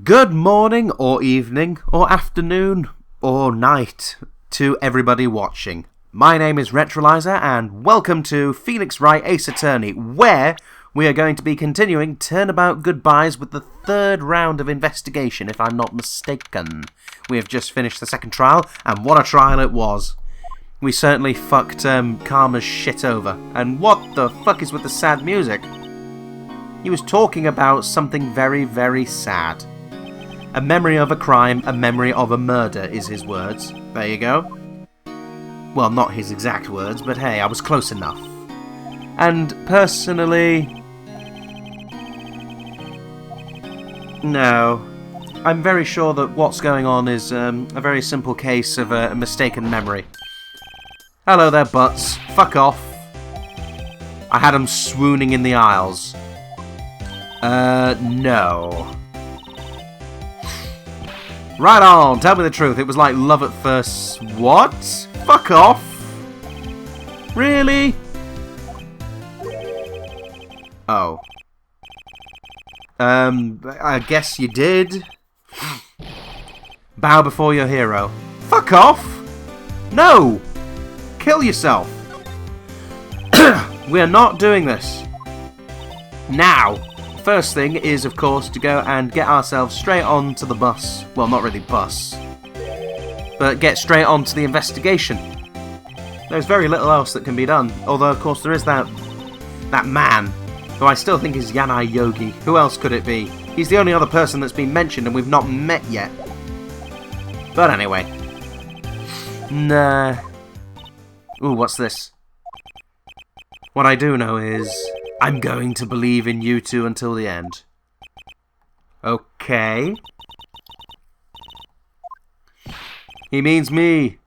Good morning, or evening, or afternoon, or night to everybody watching. My name is Retroliser, and welcome to Phoenix Wright Ace Attorney, where we are going to be continuing Turnabout Goodbyes with the third round of investigation, if I'm not mistaken. We have just finished the second trial, and what a trial it was. We certainly fucked Karma's shit over. And what the fuck is with the sad music? He was talking about something very, very sad. A memory of a crime, a memory of a murder is his words. There you go. Well, not his exact words, but hey, I was close enough. And personally... no. I'm very sure that what's going on is a very simple case of a mistaken memory. Hello there, butts. Fuck off. I had them swooning in the aisles. No. Right on, tell me the truth. It was like love at first... what? Fuck off. Really? Oh. I guess you did. Bow before your hero. Fuck off! No! Kill yourself. We're not doing this. Now. First thing is, of course, to go and get ourselves straight on to the bus. Well, not really bus. But get straight on to the investigation. There's very little else that can be done. Although, of course, there is that man, who I still think is Yanai Yogi. Who else could it be? He's the only other person that's been mentioned and we've not met yet. But anyway. Nah. Ooh, what's this? What I do know is... I'm going to believe in you two until the end. Okay. He means me.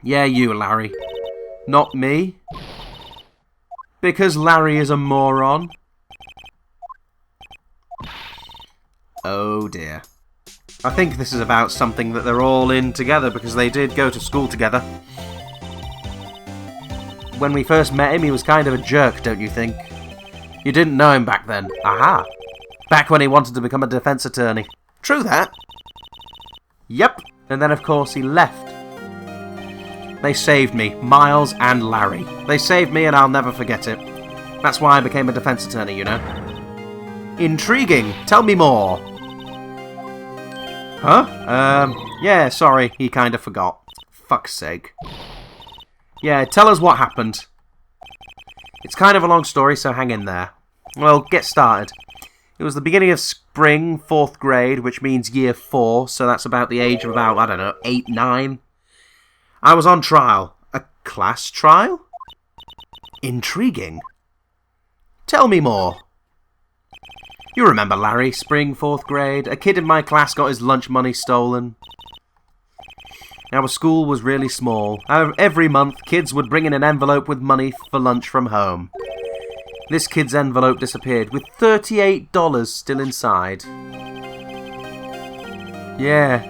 Yeah, you, Larry. Not me. Because Larry is a moron. Oh dear. I think this is about something that they're all in together because they did go to school together. When we first met him, he was kind of a jerk, don't you think? You didn't know him back then. Aha! Back when he wanted to become a defense attorney. True that. Yep. And then, of course, he left. They saved me, Miles and Larry. They saved me and I'll never forget it. That's why I became a defense attorney, you know. Intriguing. Tell me more. Huh? Yeah, sorry. He kind of forgot. Fuck's sake. Yeah, tell us what happened. It's kind of a long story, so hang in there. Well, get started. It was the beginning of spring, 4th grade, which means year 4, so that's about the age of about, I don't know, 8, 9. I was on trial. A class trial? Intriguing. Tell me more. You remember Larry, spring, 4th grade? A kid in my class got his lunch money stolen. Our school was really small. Every month, kids would bring in an envelope with money for lunch from home. This kid's envelope disappeared, with $38 still inside. Yeah.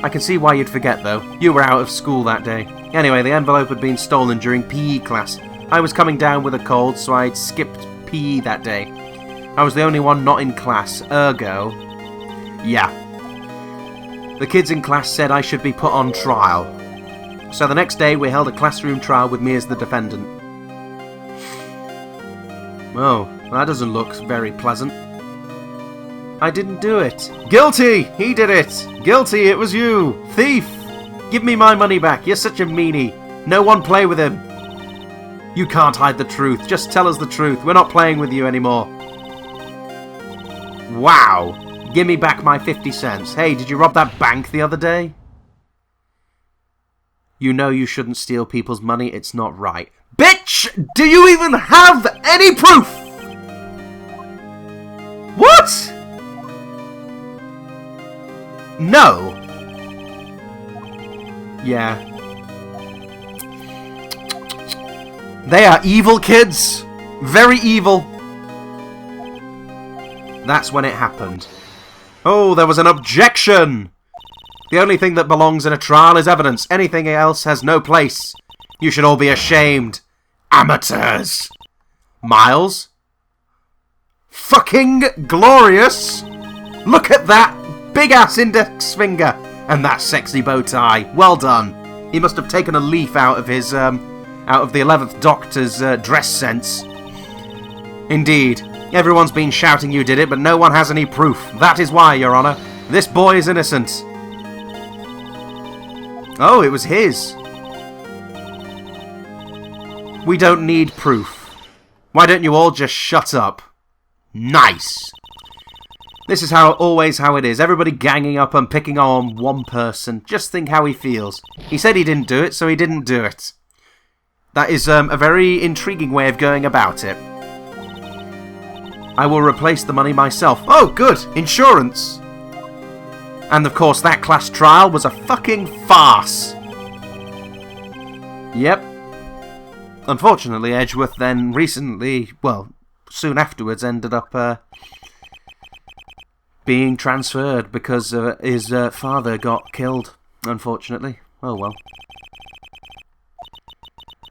I can see why you'd forget, though. You were out of school that day. Anyway, the envelope had been stolen during PE class. I was coming down with a cold, so I'd skipped PE that day. I was the only one not in class, ergo... yeah. The kids in class said I should be put on trial. So the next day we held a classroom trial with me as the defendant. Oh, that doesn't look very pleasant. I didn't do it. Guilty! He did it! Guilty, it was you! Thief! Give me my money back, you're such a meanie. No one play with him. You can't hide the truth, just tell us the truth. We're not playing with you anymore. Wow! Give me back my 50 cents. Hey, did you rob that bank the other day? You know you shouldn't steal people's money. It's not right. Bitch! Do you even have any proof? What? No. Yeah. They are evil kids. Very evil. That's when it happened. Oh, there was an objection! The only thing that belongs in a trial is evidence. Anything else has no place. You should all be ashamed. Amateurs! Miles? Fucking glorious! Look at that big-ass index finger and that sexy bow tie. Well done. He must have taken a leaf out of his, out of the 11th Doctor's dress sense. Indeed. Everyone's been shouting you did it, but no one has any proof. That is why, Your Honour. This boy is innocent. Oh, it was his. We don't need proof. Why don't you all just shut up? Nice. This is always how it is. Everybody ganging up and picking on one person. Just think how he feels. He said he didn't do it, so he didn't do it. That is a very intriguing way of going about it. I will replace the money myself. Oh, good! Insurance! And of course, that class trial was a fucking farce. Yep. Unfortunately, Edgeworth then recently, well, soon afterwards, ended up being transferred because his father got killed, unfortunately. Oh well.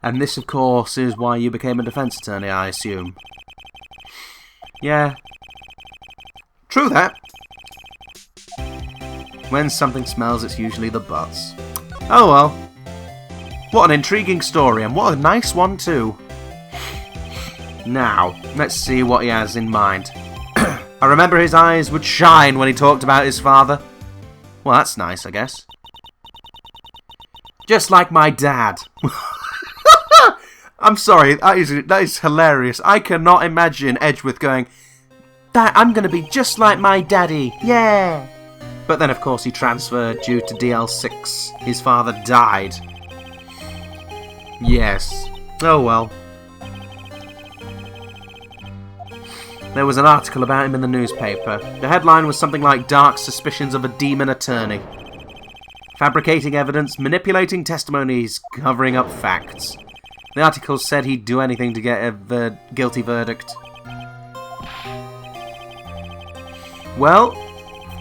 And this, of course, is why you became a defence attorney, I assume. Yeah. True that. When something smells, it's usually the butts. Oh well. What an intriguing story, and what a nice one too. Now, let's see what he has in mind. I remember his eyes would shine when he talked about his father. Well, that's nice, I guess. Just like my dad. I'm sorry, that is hilarious. I cannot imagine Edgeworth going, I'm going to be just like my daddy, yeah. But then, of course, he transferred due to DL6. His father died. Yes. Oh well. There was an article about him in the newspaper. The headline was something like Dark Suspicions of a Demon Attorney. Fabricating evidence, manipulating testimonies, covering up facts. The article said he'd do anything to get a guilty verdict. Well,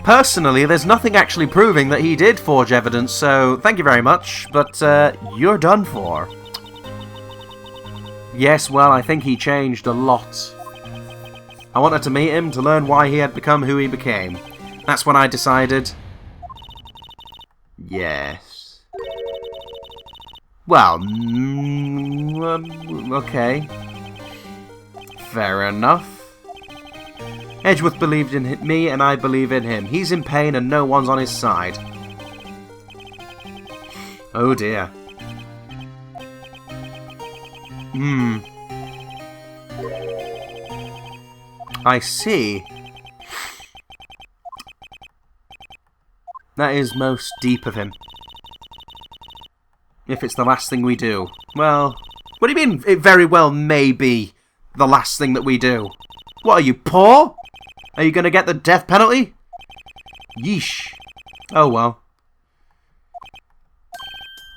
personally, there's nothing actually proving that he did forge evidence, so thank you very much, but you're done for. Yes, well, I think he changed a lot. I wanted to meet him to learn why he had become who he became. That's when I decided... Yes. Well, okay. Fair enough. Edgeworth believed in me and I believe in him. He's in pain and no one's on his side. Oh dear. I see. That is most deep of him. If it's the last thing we do. Well, what do you mean it very well may be the last thing that we do? What, are you poor? Are you going to get the death penalty? Yeesh. Oh well.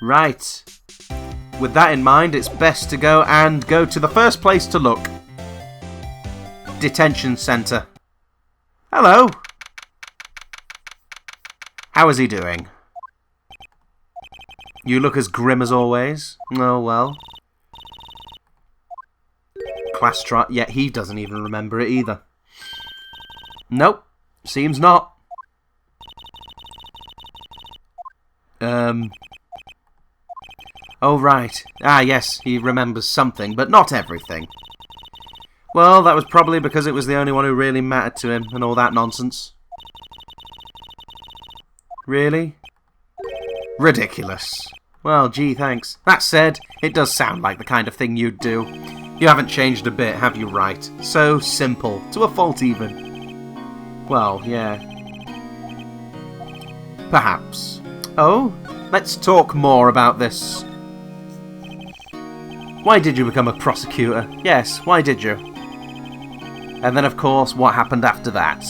Right. With that in mind, it's best to go to the first place to look. Detention Centre. Hello. How is he doing? You look as grim as always. Oh well. Class trial. Yet he doesn't even remember it either. Nope. Seems not. Oh right. Ah yes, he remembers something, but not everything. Well, that was probably because it was the only one who really mattered to him and all that nonsense. Really? Ridiculous. Well, gee, thanks. That said, it does sound like the kind of thing you'd do. You haven't changed a bit, have you, Wright? So simple. To a fault, even. Well, yeah. Perhaps. Oh? Let's talk more about this. Why did you become a prosecutor? Yes, why did you? And then, of course, what happened after that?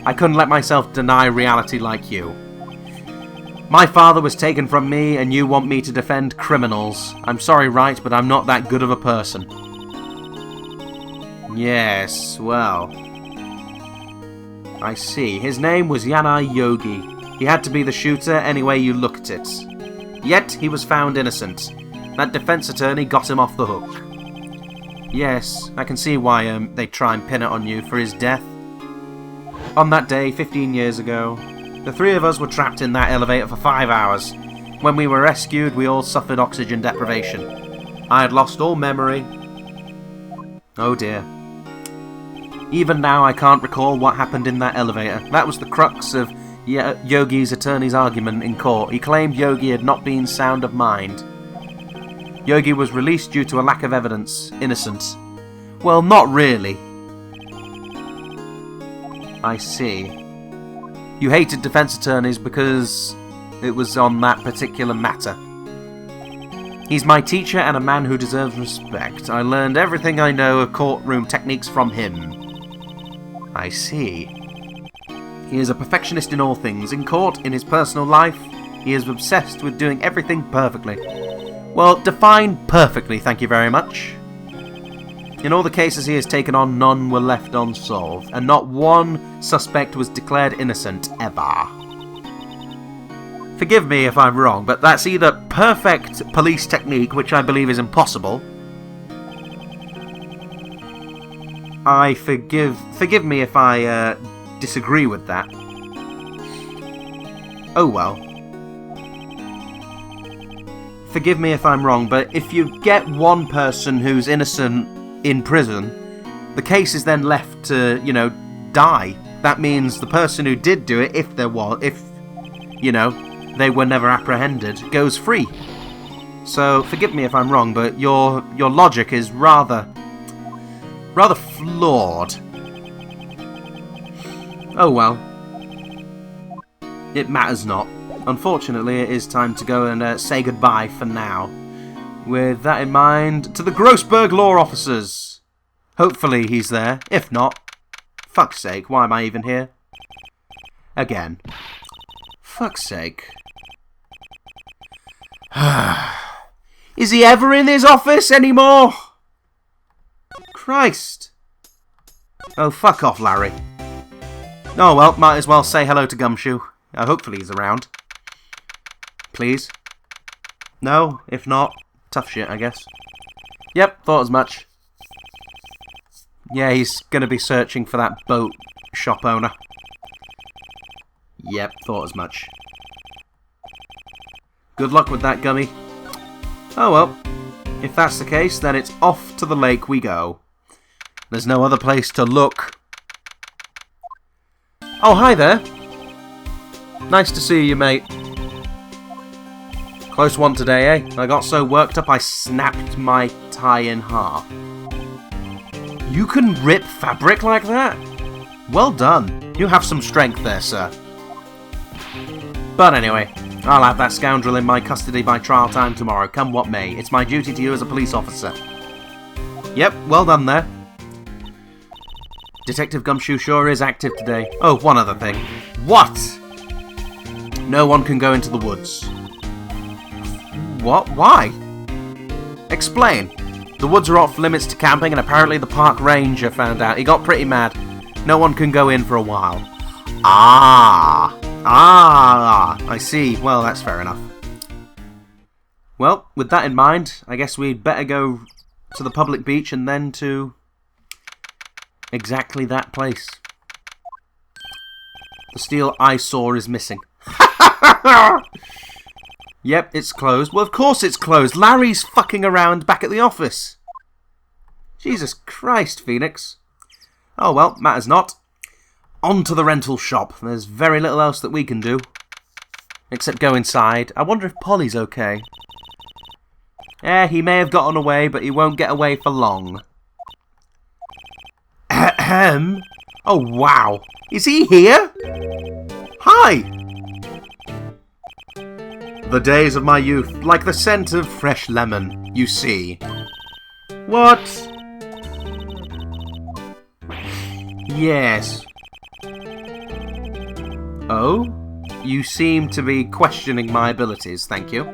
I couldn't let myself deny reality like you. My father was taken from me, and you want me to defend criminals. I'm sorry, Wright, but I'm not that good of a person. Yes, well... I see. His name was Yanai Yogi. He had to be the shooter any way you looked at it. Yet, he was found innocent. That defense attorney got him off the hook. Yes, I can see why they try and pin it on you for his death. On that day, 15 years ago, the three of us were trapped in that elevator for 5 hours. When we were rescued, we all suffered oxygen deprivation. I had lost all memory. Oh dear. Even now, I can't recall what happened in that elevator. That was the crux of Yogi's attorney's argument in court. He claimed Yogi had not been sound of mind. Yogi was released due to a lack of evidence. Innocent. Well, not really. I see. You hated defense attorneys because it was on that particular matter. He's my teacher and a man who deserves respect. I learned everything I know of courtroom techniques from him. I see. He is a perfectionist in all things. In court, in his personal life, he is obsessed with doing everything perfectly. Well, define perfectly, thank you very much. In all the cases he has taken on, none were left unsolved, and not one suspect was declared innocent, ever. Forgive me if I'm wrong, but that's either perfect police technique, which I believe is impossible. Forgive me if I disagree with that. Oh well. Forgive me if I'm wrong, but if you get one person who's innocent in prison, the case is then left to, die. That means the person who did do it, if they were never apprehended, goes free. So, forgive me if I'm wrong, but your logic is rather flawed. Oh well. It matters not. Unfortunately, it is time to go and say goodbye for now. With that in mind, to the Grossberg law officers. Hopefully he's there. If not, fuck's sake, why am I even here? Again. Fuck's sake. Is he ever in his office anymore? Christ. Oh, fuck off, Larry. Oh well, might as well say hello to Gumshoe. Hopefully he's around. Please? No? If not, tough shit, I guess. Yep, thought as much. Yeah, he's gonna be searching for that boat shop owner. Yep, thought as much. Good luck with that, Gummy. Oh well. If that's the case, then it's off to the lake we go. There's no other place to look. Oh, hi there. Nice to see you, mate. Close one today, eh? I got so worked up I snapped my tie in half. You can rip fabric like that? Well done. You have some strength there, sir. But anyway, I'll have that scoundrel in my custody by trial time tomorrow, come what may. It's my duty to you as a police officer. Yep, well done there. Detective Gumshoe sure is active today. Oh, one other thing. What? No one can go into the woods. What? Why? Explain. The woods are off limits to camping, and apparently the park ranger found out. He got pretty mad. No one can go in for a while. Ah, I see. Well, that's fair enough. Well, with that in mind, I guess we'd better go to the public beach and then to exactly that place. The steel eyesore is missing. Yep, it's closed. Well, of course it's closed. Larry's fucking around back at the office. Jesus Christ, Phoenix. Oh well, matters not. On to the rental shop. There's very little else that we can do. Except go inside. I wonder if Polly's okay. He may have gotten away, but he won't get away for long. Ahem. Oh, wow. Is he here? Hi. The days of my youth, like the scent of fresh lemon, you see. What? Yes. Oh? You seem to be questioning my abilities, thank you.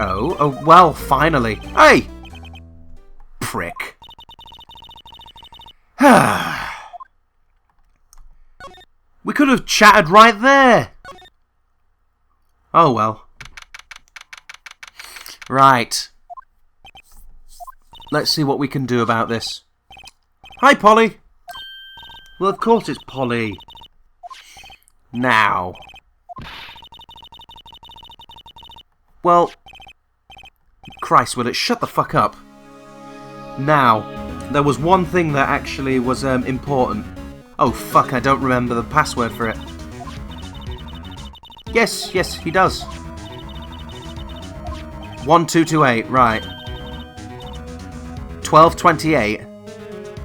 Oh, well, finally. Hey! Prick. We could have chatted right there. Oh, well. Right. Let's see what we can do about this. Hi, Polly. Well, of course it's Polly. Now. Well, Christ, will it shut the fuck up? Now, there was one thing that actually was important. Oh, fuck, I don't remember the password for it. Yes, he does. 1228, right. 1228.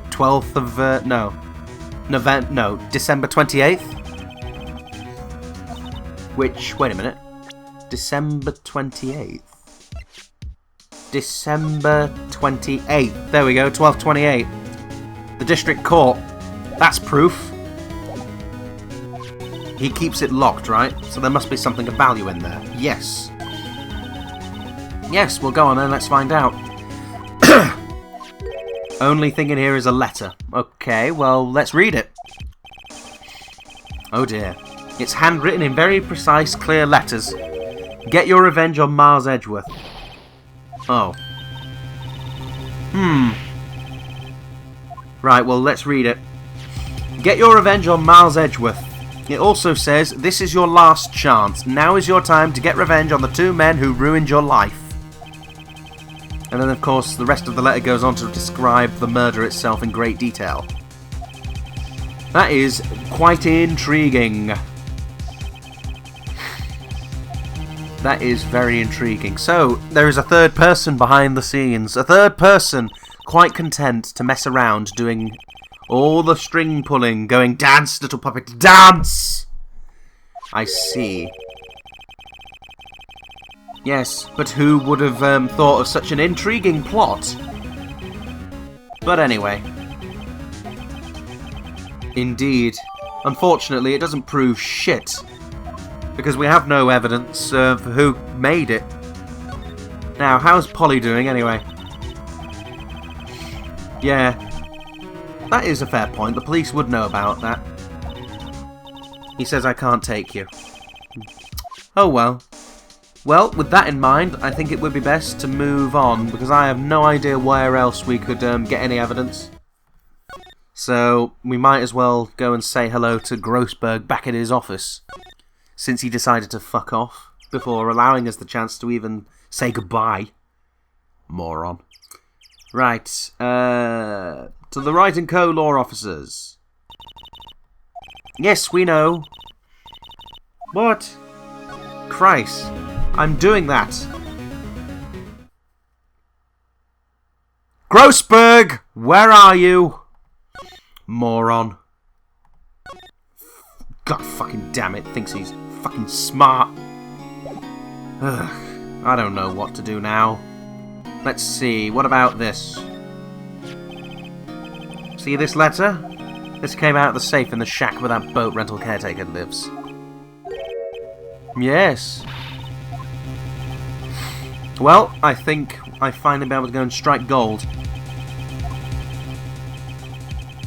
12th of, December 28th? Which, wait a minute. December 28th. December 28th. There we go, 1228. The district court. That's proof. He keeps it locked, right? So there must be something of value in there. Yes. Yes, well go on then, let's find out. Only thing in here is a letter. Okay, well, let's read it. Oh dear. It's handwritten in very precise, clear letters. Get your revenge on Miles Edgeworth. Oh. Right, well, let's read it. Get your revenge on Miles Edgeworth. It also says, this is your last chance. Now is your time to get revenge on the two men who ruined your life. And then, of course, the rest of the letter goes on to describe the murder itself in great detail. That is quite intriguing. That is very intriguing. So, there is a third person behind the scenes. A third person quite content to mess around doing all the string pulling, going, dance, little puppet, dance! I see. Yes, but who would have thought of such an intriguing plot? But anyway. Indeed. Unfortunately, it doesn't prove shit. Because we have no evidence of who made it. Now, how's Polly doing anyway? Yeah. That is a fair point. The police would know about that. He says I can't take you. Oh well. Well, with that in mind, I think it would be best to move on, because I have no idea where else we could get any evidence. So, we might as well go and say hello to Grossberg back at his office, since he decided to fuck off, before allowing us the chance to even say goodbye. Moron. Right, to the Wright & Co. law officers. Yes, we know. What? Christ. I'm doing that. Grossberg! Where are you? Moron. God fucking damn it. Thinks he's fucking smart. Ugh. I don't know what to do now. Let's see. What about this? See this letter? This came out of the safe in the shack where that boat rental caretaker lives. Yes. Well, I think I finally be able to go and strike gold.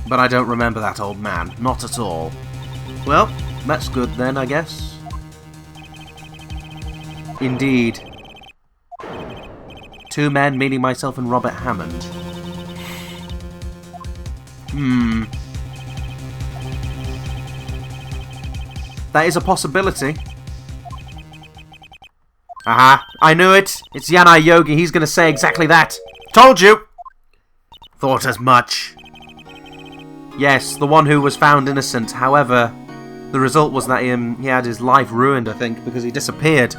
But I don't remember that old man. Not at all. Well, that's good then, I guess. Indeed. Two men, meaning myself and Robert Hammond. That is a possibility. Aha, I knew it. It's Yanai Yogi. He's going to say exactly that. Told you. Thought as much. Yes, the one who was found innocent. However, the result was that he had his life ruined, I think, because he disappeared.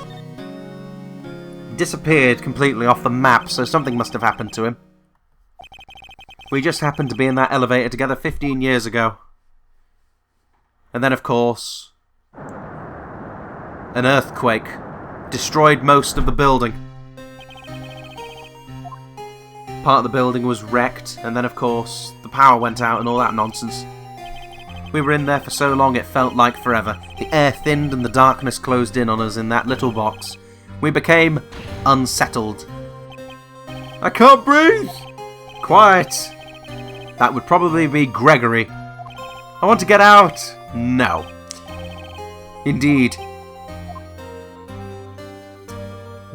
He disappeared completely off the map, so something must have happened to him. We just happened to be in that elevator together 15 years ago. And then, of course, an earthquake destroyed most of the building. Part of the building was wrecked, and then of course the power went out and all that nonsense. We were in there for so long it felt like forever. The air thinned and the darkness closed in on us in that little box. We became unsettled. I can't breathe! Quiet! That would probably be Gregory. I want to get out! No. Indeed.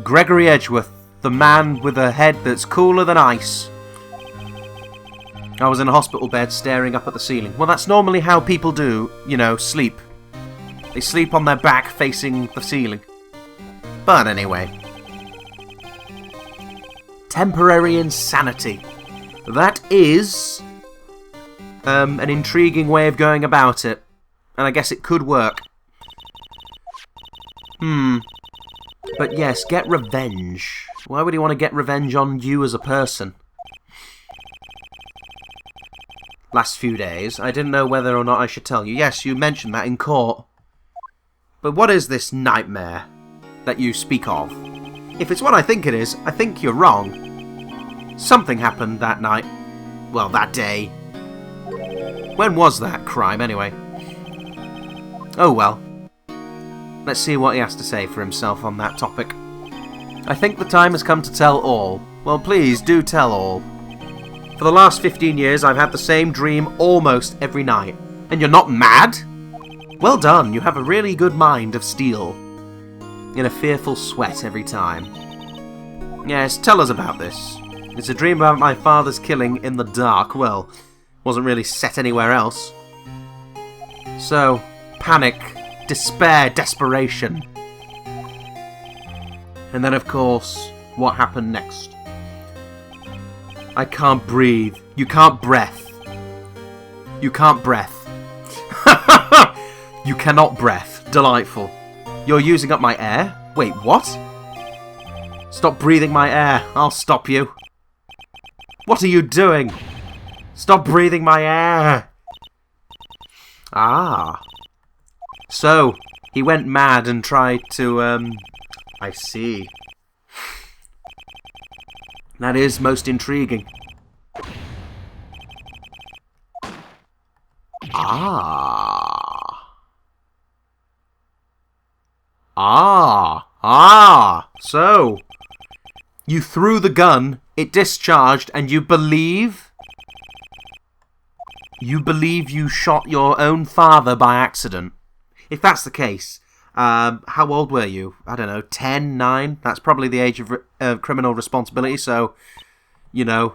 Gregory Edgeworth, the man with a head that's cooler than ice. I was in a hospital bed staring up at the ceiling. Well, that's normally how people do, you know, sleep. They sleep on their back facing the ceiling. But anyway. Temporary insanity. That is an intriguing way of going about it. And I guess it could work. But yes, get revenge. Why would he want to get revenge on you as a person? Last few days, I didn't know whether or not I should tell you. Yes, you mentioned that in court. But what is this nightmare that you speak of? If it's what I think it is, I think you're wrong. Something happened that night. Well, that day. When was that crime, anyway? Oh well. Let's see what he has to say for himself on that topic. I think the time has come to tell all. Well, please do tell all. For the last 15 years, I've had the same dream almost every night. And you're not mad? Well done, you have a really good mind of steel. In a fearful sweat every time. Yes, tell us about this. It's a dream about my father's killing in the dark. Well, wasn't really set anywhere else. So, panic, despair, desperation. And then, of course, what happened next? I can't breathe. You can't breath. You can't breath. You cannot breath. Delightful. You're using up my air? Wait, what? Stop breathing my air. I'll stop you. What are you doing? Stop breathing my air. Ah. So, he went mad and tried to, I see. That is most intriguing. So, you threw the gun, it discharged, and you believe? You believe you shot your own father by accident? If that's the case, how old were you? I don't know, 10, 9? That's probably the age of criminal responsibility, so, you know,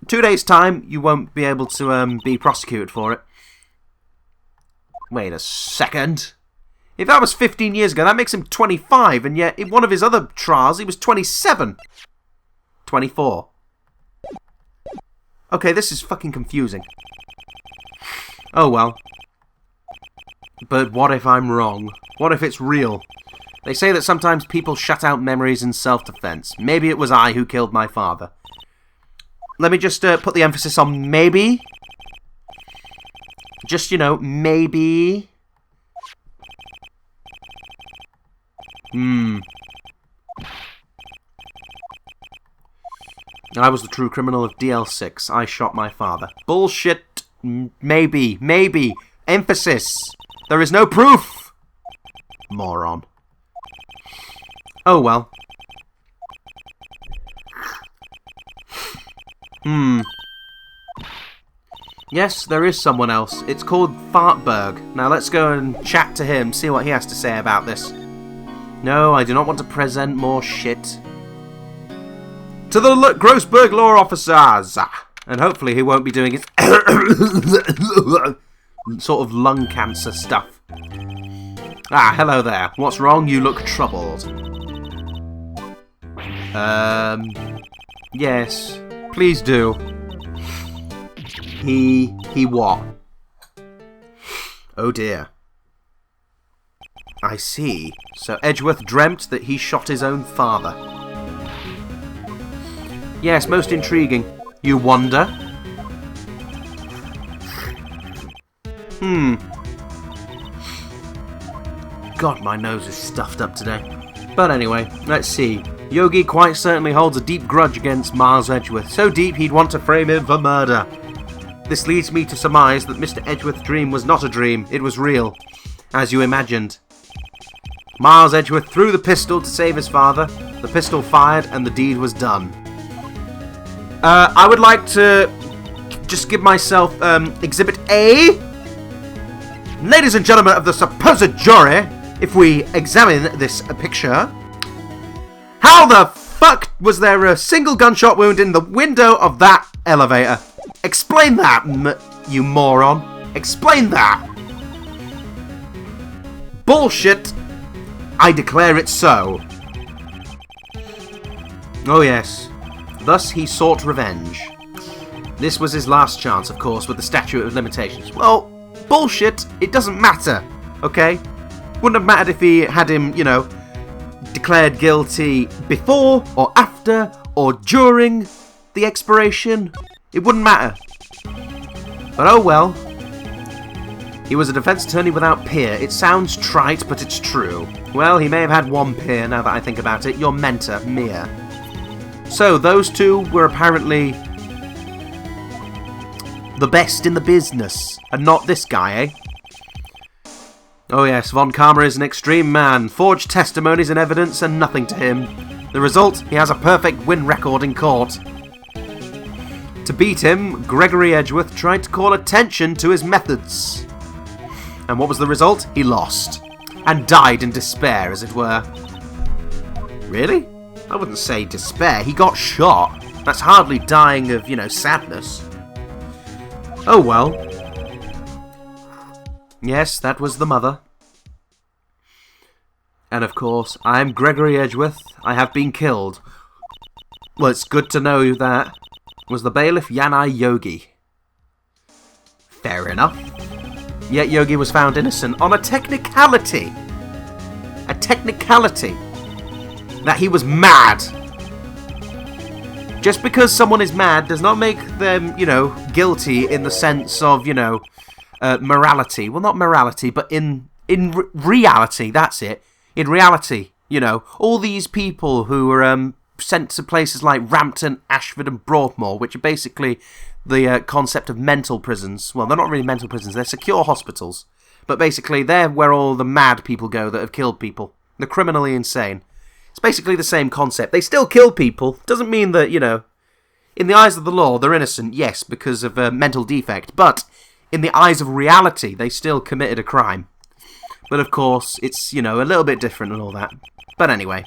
2 days' time, you won't be able to be prosecuted for it. Wait a second. If that was 15 years ago, that makes him 25, and yet in one of his other trials, he was 27. 24. Okay, this is fucking confusing. Oh well. But what if I'm wrong? What if it's real? They say that sometimes people shut out memories in self-defense. Maybe it was I who killed my father. Let me just put the emphasis on maybe. Just, you know, maybe. I was the true criminal of DL6. I shot my father. Bullshit. Maybe. Maybe. Emphasis. There is no proof. Moron. Oh well. Yes, there is someone else. It's called Fartberg. Now let's go and chat to him, see what he has to say about this. No, I do not want to present more shit. To the Grossberg law officers! And hopefully he won't be doing his sort of lung cancer stuff. Ah, hello there. What's wrong? You look troubled. Yes. Please do. He what? Oh dear. I see. So Edgeworth dreamt that he shot his own father. Yes, most intriguing. You wonder? God, my nose is stuffed up today. But anyway, let's see. Yogi quite certainly holds a deep grudge against Miles Edgeworth. So deep he'd want to frame him for murder. This leads me to surmise that Mr. Edgeworth's dream was not a dream, it was real, as you imagined. Miles Edgeworth threw the pistol to save his father, the pistol fired, and the deed was done. I would like to just give myself Exhibit A. Ladies and gentlemen of the supposed jury, if we examine this picture, how the fuck was there a single gunshot wound in the window of that elevator? Explain that, you moron. Explain that. Bullshit. I declare it so. Oh yes. Thus he sought revenge. This was his last chance, of course, with the statute of limitations. Well, bullshit. It doesn't matter, okay? Wouldn't have mattered if he had him, you know, declared guilty before or after or during the expiration. It wouldn't matter. But oh well. He was a defense attorney without peer. It sounds trite, but it's true. Well, he may have had one peer, now that I think about it. Your mentor, Mia. So, those two were apparently the best in the business. And not this guy, eh? Oh yes, Von Karma is an extreme man. Forged testimonies and evidence are nothing to him. The result, he has a perfect win record in court. To beat him, Gregory Edgeworth tried to call attention to his methods. And what was the result? He lost. And died in despair, as it were. Really? I wouldn't say despair. He got shot. That's hardly dying of, you know, sadness. Oh well. Yes, that was the mother. And of course, I'm Gregory Edgeworth. I have been killed. Well, it's good to know that. Was the bailiff Yanai Yogi. Fair enough. Yet Yogi was found innocent on a technicality. A technicality. That he was mad. Just because someone is mad does not make them, you know, guilty in the sense of, you know, morality. Well, not morality, but in reality, that's it. In reality, you know, all these people who were sent to places like Rampton, Ashford and Broadmoor, which are basically the concept of mental prisons. Well, they're not really mental prisons, they're secure hospitals. But basically, they're where all the mad people go that have killed people. The criminally insane. It's basically the same concept. They still kill people. Doesn't mean that, you know, in the eyes of the law, they're innocent, yes, because of a mental defect. But in the eyes of reality, they still committed a crime. But of course, it's, you know, a little bit different and all that. But anyway.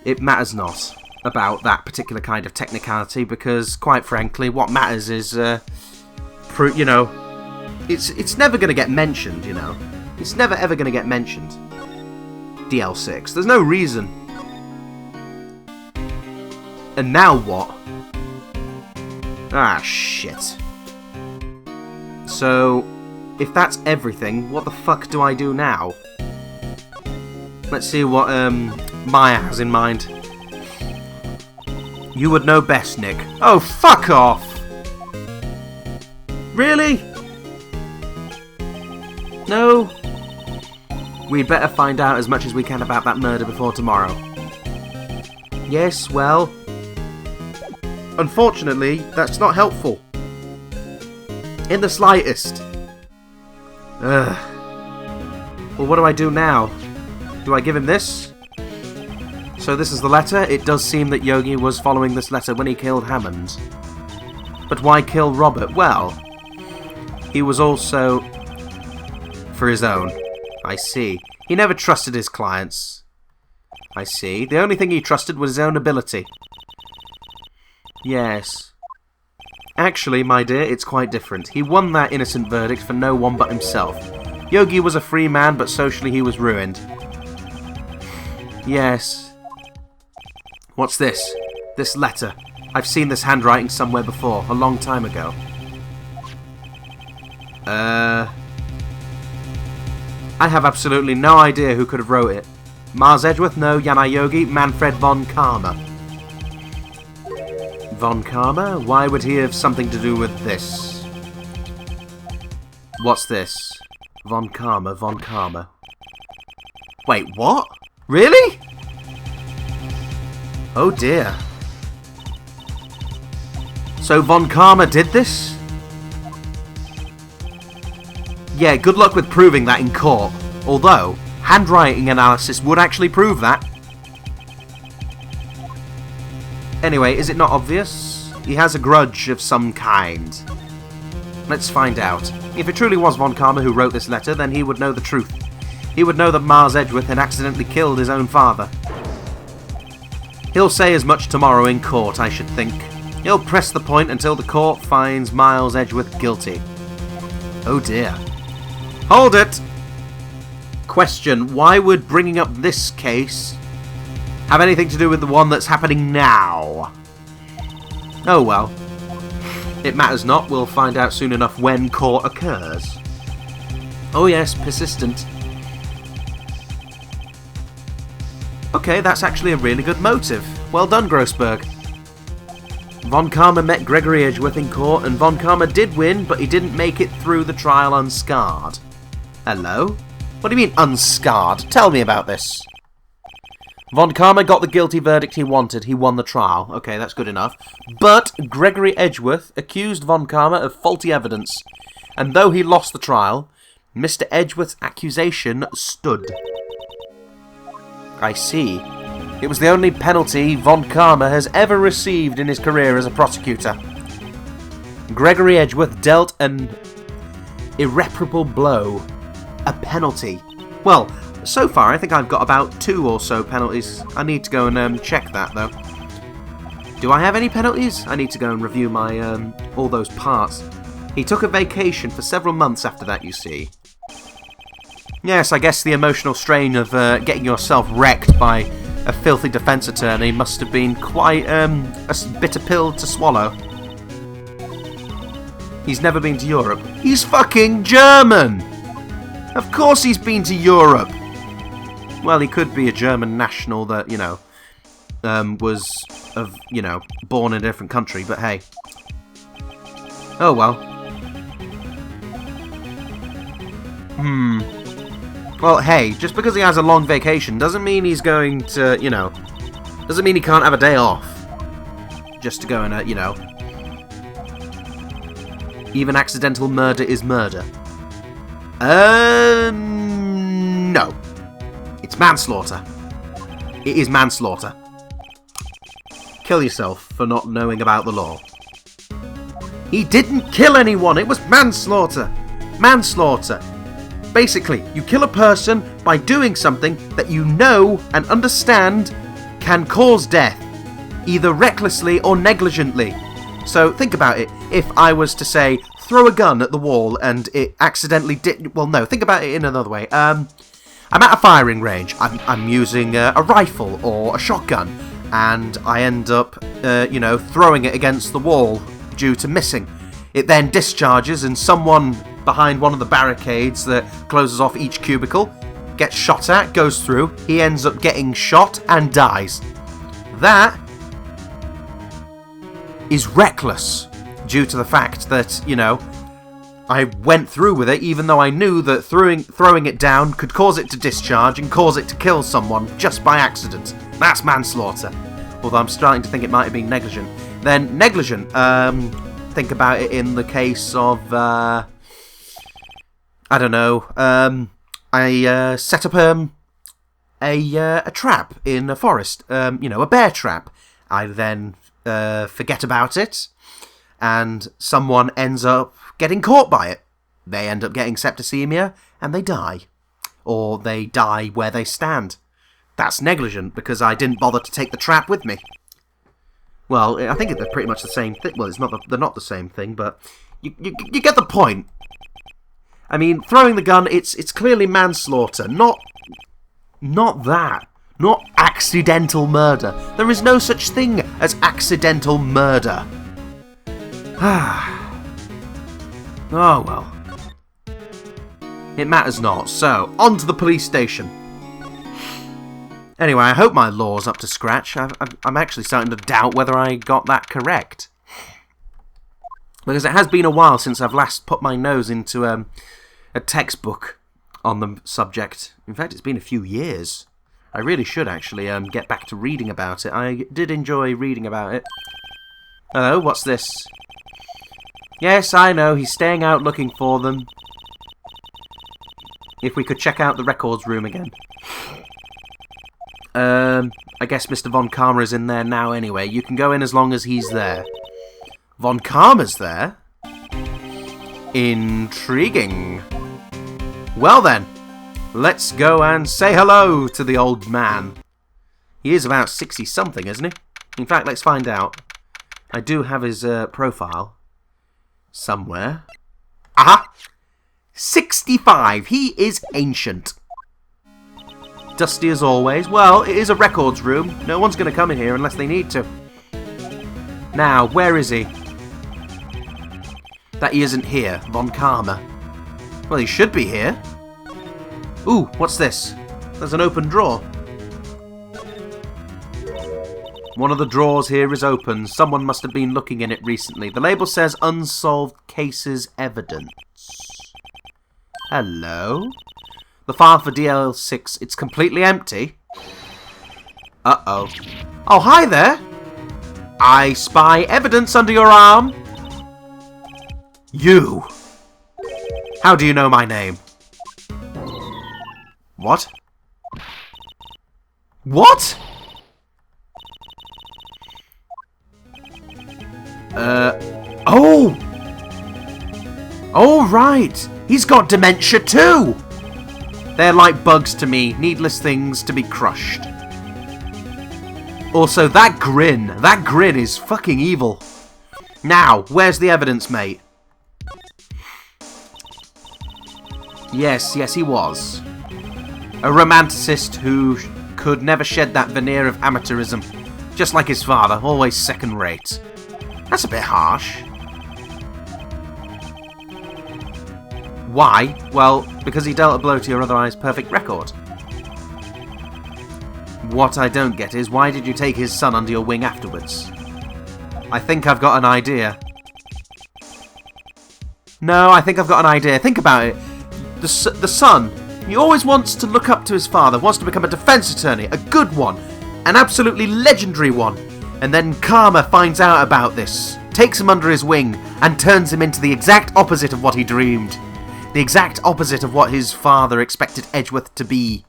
It matters not about that particular kind of technicality because, quite frankly, what matters is, you know, it's never going to get mentioned, you know. It's never ever going to get mentioned. DL6. There's no reason. And now what? Ah, shit. So, if that's everything, what the fuck do I do now? Let's see what Maya has in mind. You would know best, Nick. Oh, fuck off! Really? No? We'd better find out as much as we can about that murder before tomorrow. Yes, well... Unfortunately, that's not helpful. In the slightest. Ugh. Well, what do I do now? Do I give him this? So this is the letter. It does seem that Yogi was following this letter when he killed Hammond. But why kill Robert? Well, he was also... for his own. I see. He never trusted his clients. I see. The only thing he trusted was his own ability. Yes. Actually, my dear, it's quite different. He won that innocent verdict for no one but himself. Yogi was a free man, but socially he was ruined. Yes. What's this? This letter. I've seen this handwriting somewhere before, a long time ago. I have absolutely no idea who could have wrote it. Mars Edgeworth? No. Yanai Yogi? Manfred von Karma. Von Karma? Why would he have something to do with this? What's this? Von Karma, Von Karma. Wait, what? Really? Oh dear. So Von Karma did this? Yeah, good luck with proving that in court. Although, handwriting analysis would actually prove that. Anyway, is it not obvious? He has a grudge of some kind. Let's find out. If it truly was Von Karma who wrote this letter, then he would know the truth. He would know that Mars Edgeworth had accidentally killed his own father. He'll say as much tomorrow in court, I should think. He'll press the point until the court finds Miles Edgeworth guilty. Oh dear. Hold it! Question, why would bringing up this case have anything to do with the one that's happening now? Oh well. It matters not, we'll find out soon enough when court occurs. Oh yes, persistent. Okay, that's actually a really good motive. Well done, Grossberg. Von Karma met Gregory Edgeworth in court, and Von Karma did win, but he didn't make it through the trial unscarred. Hello? What do you mean, unscarred? Tell me about this. Von Karma got the guilty verdict he wanted. He won the trial. Okay, that's good enough. But Gregory Edgeworth accused Von Karma of faulty evidence, and though he lost the trial, Mr. Edgeworth's accusation stood. I see. It was the only penalty Von Karma has ever received in his career as a prosecutor. Gregory Edgeworth dealt an irreparable blow. A penalty. Well, so far I think I've got about 2 or so penalties. I need to go and check that, though. Do I have any penalties? I need to go and review my all those parts. He took a vacation for several months after that, you see. Yes, I guess the emotional strain of getting yourself wrecked by a filthy defence attorney must have been quite a bitter pill to swallow. He's never been to Europe. He's fucking German! Of course he's been to Europe! Well, he could be a German national that, you know, was, born in a different country, but hey. Oh well. Well, hey, just because he has a long vacation doesn't mean he's going to, doesn't mean he can't have a day off. Just to go and, even accidental murder is murder. No. It's manslaughter. It is manslaughter. Kill yourself for not knowing about the law. He didn't kill anyone, it was manslaughter. Manslaughter. Basically, you kill a person by doing something that you know and understand can cause death, either recklessly or negligently. So think about it. If I was to say, throw a gun at the wall and it accidentally did... Well, no, think about it in another way. I'm at a firing range. I'm using a rifle or a shotgun, and I end up, throwing it against the wall due to missing. It then discharges, and someone behind one of the barricades that closes off each cubicle gets shot at, goes through, he ends up getting shot and dies. That is reckless due to the fact that, I went through with it even though I knew that throwing it down could cause it to discharge and cause it to kill someone just by accident. That's manslaughter. Although I'm starting to think it might have been negligent. Then negligent, think about it in the case of, I don't know, I set up a trap in a forest, a bear trap. I then forget about it, and someone ends up getting caught by it. They end up getting septicemia, and they die. Or they die where they stand. That's negligent, because I didn't bother to take the trap with me. Well, I think they're pretty much the same thing. Well, they're not the same thing, but you get the point. I mean, throwing the gun, it's clearly manslaughter, not that. Not accidental murder. There is no such thing as accidental murder. Oh well. It matters not. So, on to the police station. Anyway, I hope my law's up to scratch. I'm actually starting to doubt whether I got that correct. Because it has been a while since I've last put my nose into a textbook on the subject. In fact, it's been a few years. I really should actually get back to reading about it. I did enjoy reading about it. Hello, what's this? Yes, I know, he's staying out looking for them. If we could check out the records room again. I guess Mr. Von Karma is in there now anyway. You can go in as long as he's there. Von Karma's there? Intriguing. Well then, let's go and say hello to the old man. He is about 60-something, isn't he? In fact, let's find out. I do have his profile somewhere. Aha! 65. He is ancient. Dusty as always. Well, it is a records room. No one's going to come in here unless they need to. Now, where is he? That he isn't here. Von Karma. Well, he should be here. Ooh, what's this? There's an open drawer. One of the drawers here is open. Someone must have been looking in it recently. The label says Unsolved Cases Evidence. Hello? The file for DL6, it's completely empty. Uh-oh. Oh, hi there! I spy evidence under your arm. You! How do you know my name? What? What? Oh! Oh, right! He's got dementia too! They're like bugs to me, needless things to be crushed. Also, that grin is fucking evil. Now, where's the evidence, mate? Yes, he was. A romanticist who could never shed that veneer of amateurism. Just like his father, always second rate. That's a bit harsh. Why? Well, because he dealt a blow to your otherwise perfect record. What I don't get is, why did you take his son under your wing afterwards? I think I've got an idea. No, I think I've got an idea. Think about it. The son, he always wants to look up to his father, wants to become a defense attorney, a good one, an absolutely legendary one. And then Karma finds out about this, takes him under his wing, and turns him into the exact opposite of what he dreamed. The exact opposite of what his father expected Edgeworth to be.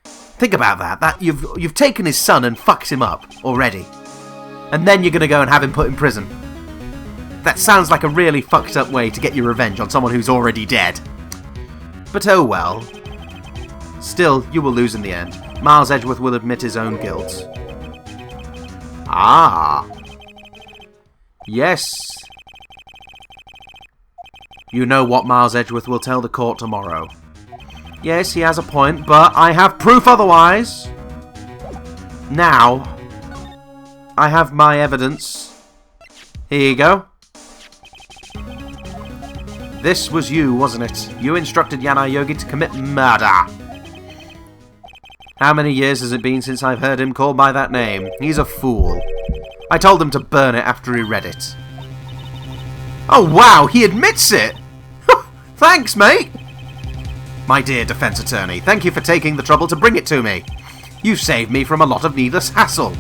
Think about that. You've taken his son and fucked him up already. And then you're going to go and have him put in prison. That sounds like a really fucked up way to get your revenge on someone who's already dead. But oh well. Still, you will lose in the end. Miles Edgeworth will admit his own guilt. Ah. Yes. You know what Miles Edgeworth will tell the court tomorrow. Yes, he has a point, but I have proof otherwise. Now, I have my evidence. Here you go. This was you, wasn't it? You instructed Yanai Yogi to commit murder. How many years has it been since I've heard him called by that name? He's a fool. I told him to burn it after he read it. Oh wow, he admits it! Thanks, mate! My dear defense attorney, thank you for taking the trouble to bring it to me. You saved me from a lot of needless hassle.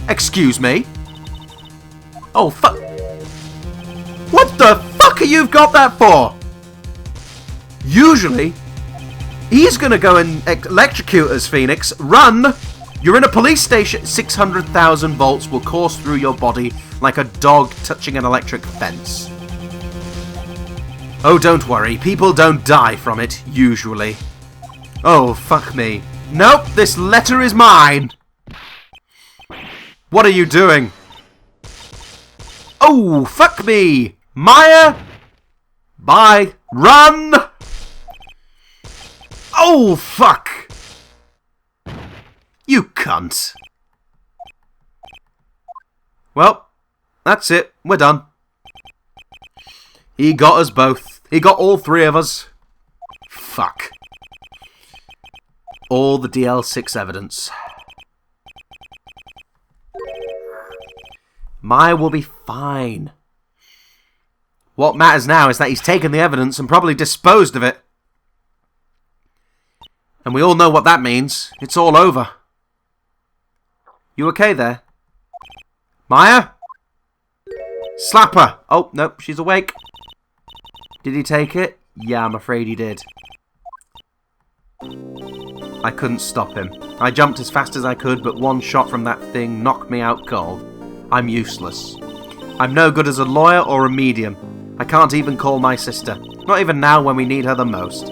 Excuse me? Oh, fuck. What the fuck are you got that for? Usually, he's gonna go and electrocute us, Phoenix. Run! You're in a police station. 600,000 volts will course through your body like a dog touching an electric fence. Oh, don't worry. People don't die from it, usually. Oh, fuck me. Nope, this letter is mine. What are you doing? Oh, fuck me. Maya! Bye. Run! Oh, fuck. You cunt. Well, that's it. We're done. He got us both. He got all three of us. Fuck. All the DL6 evidence. Maya will be fine. What matters now is that he's taken the evidence and probably disposed of it. And we all know what that means. It's all over. You okay there? Maya? Slap her! Oh, no, she's awake. Did he take it? Yeah, I'm afraid he did. I couldn't stop him. I jumped as fast as I could, but one shot from that thing knocked me out cold. I'm useless. I'm no good as a lawyer or a medium. I can't even call my sister. Not even now when we need her the most.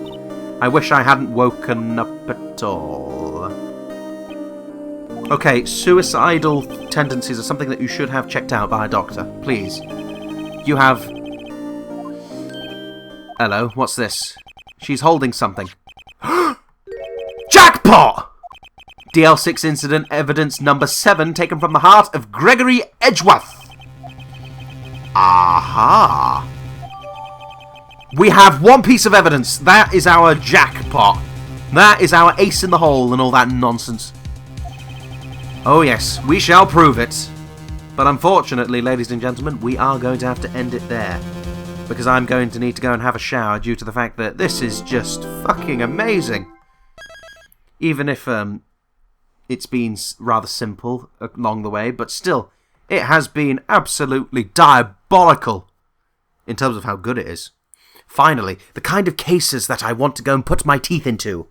I wish I hadn't woken up at all. Okay, suicidal tendencies are something that you should have checked out by a doctor. Please. You have... Hello, what's this? She's holding something. Jackpot! DL6 incident evidence number 7 taken from the heart of Gregory Edgeworth. Aha! We have one piece of evidence. That is our jackpot. That is our ace in the hole and all that nonsense. Oh yes, we shall prove it. But unfortunately, ladies and gentlemen, we are going to have to end it there. Because I'm going to need to go and have a shower due to the fact that this is just fucking amazing. Even if it's been rather simple along the way, but still, it has been absolutely diabolical in terms of how good it is. Finally, the kind of cases that I want to go and put my teeth into.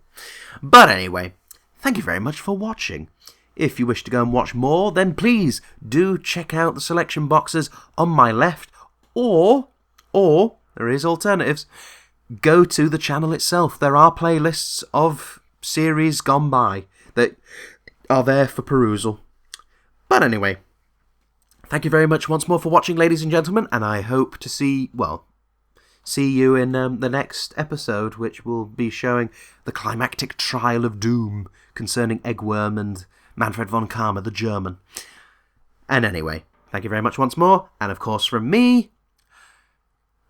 But anyway, thank you very much for watching. If you wish to go and watch more, then please do check out the selection boxes on my left, or, there is alternatives, go to the channel itself. There are playlists of series gone by that are there for perusal. But anyway, thank you very much once more for watching, ladies and gentlemen, and I hope to see you in the next episode, which will be showing the climactic trial of doom concerning Eggworm and Manfred von Karma, the German. And anyway, thank you very much once more, and of course from me,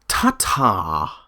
ta-ta!